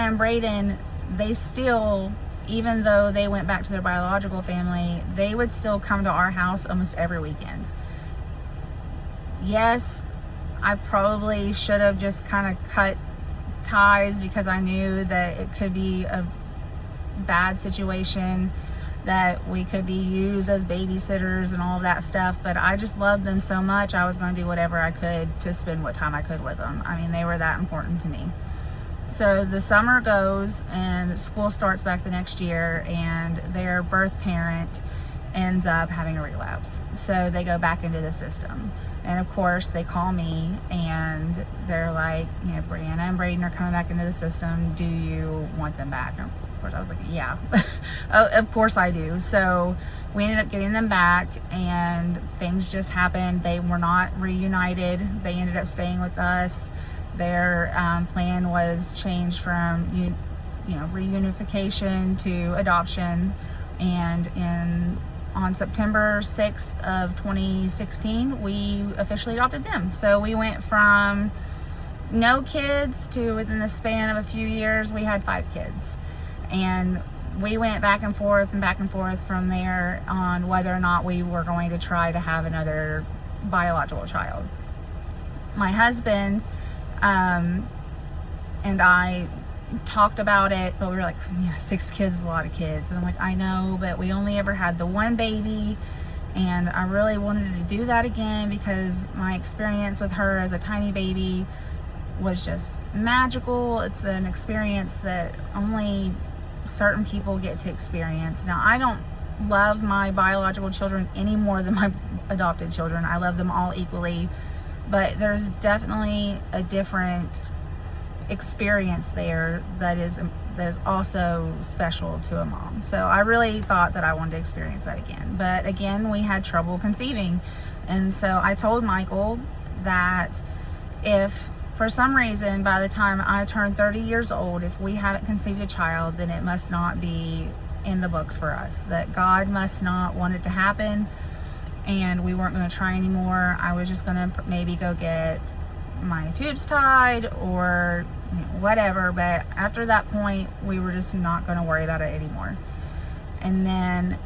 Brianna and Braden, they still, even though they went back to their biological family, they would still come to our house almost every weekend. Yes, I probably should have just kind of cut ties because I knew that it could be a bad situation, that we could be used as babysitters and all of that stuff, but I just loved them so much, I was going to do whatever I could to spend what time I could with them. I mean, they were that important to me. So the summer goes and school starts back the next year, and their birth parent ends up having a relapse. So they go back into the system. And of course they call me and they're like, you know, Brianna and Braden are coming back into the system. Do you want them back? And of course I was like, yeah, of course I do. So we ended up getting them back, and things just happened. They were not reunited. They ended up staying with us. Their plan was changed from reunification to adoption, and on September 6th of 2016, we officially adopted them. So we went from no kids to, within the span of a few years, we had 5 kids. And we went back and forth from there on whether or not we were going to try to have another biological child. My husband and I talked about it, but we were like, yeah, 6 kids is a lot of kids. And I'm like, I know, but we only ever had the one baby, and I really wanted to do that again because my experience with her as a tiny baby was just magical. It's an experience that only certain people get to experience. Now, I don't love my biological children any more than my adopted children. I love them all equally, but there's definitely a different experience there that is also special to a mom. So I really thought that I wanted to experience that again. But again, we had trouble conceiving. And so I told Michael that if for some reason by the time I turn 30 years old, if we haven't conceived a child, then it must not be in the books for us. That God must not want it to happen, and we weren't going to try anymore. I was just going to maybe go get my tubes tied or whatever, but after that point we were just not going to worry about it anymore. And then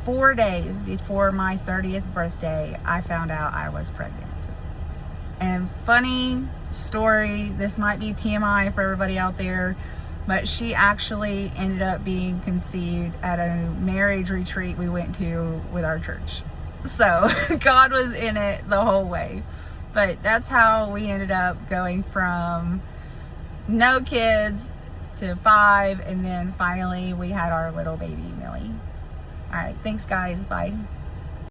4 days before my 30th birthday, I found out I was pregnant. And funny story, this might be TMI for everybody out there, but she actually ended up being conceived at a marriage retreat we went to with our church. So God was in it the whole way. But that's how we ended up going from no kids to 5, and then finally we had our little baby Millie. All right, thanks guys, bye.